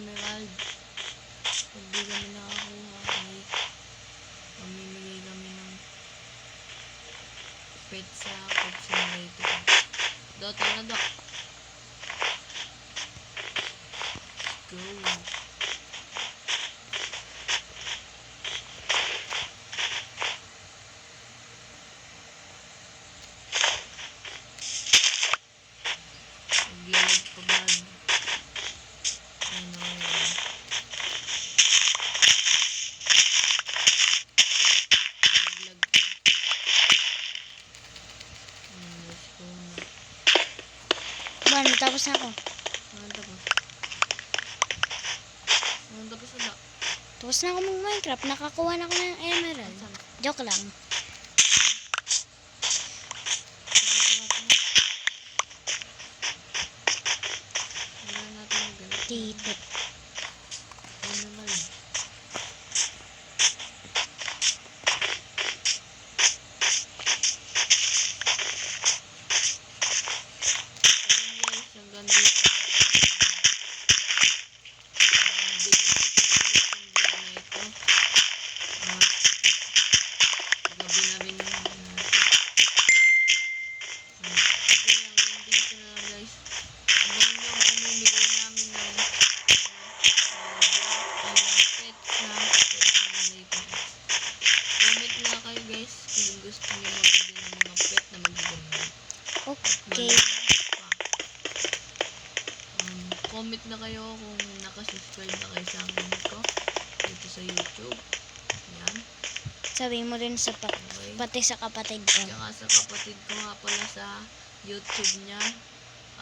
emerald. Pag di kami nakakuha, ay mamimigay kami ng pet sa pet simulator. Dota na dok. Let's go. Maglalag pa ba? Ano yun? Maglag pa. Let's go na. Ba, natapos na ako. Ano tapos? Ano tapos wala? Tapos na ako mag-Minecraft. Nakakuha na ako ng emerald. Saan? Joke lang. Wala natin magalit. Dito. Emerald. Ayun guys, hanggang dito. Gabi na rin yung dito na lang guys. Abangan nyo ang pamimigay namin ng pet na pet simulator. Comment na kayo guys kung gusto nyo magbigay ng mga pet na magaganda. Okay. Comment na kayo kung nakasubscribe na kayo sa akin ko dito sa YouTube. Yan. Sabihin mo rin sa Okay. pati sa kapatid ko. Tsaka sa kapatid ko nga pala sa YouTube niya.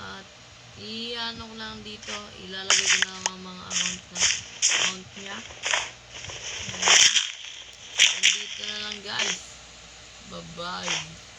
At i-ano ko lang dito. Ilalagay ko na ang mga account niya. Ayan. Dito na lang guys. Bye-bye.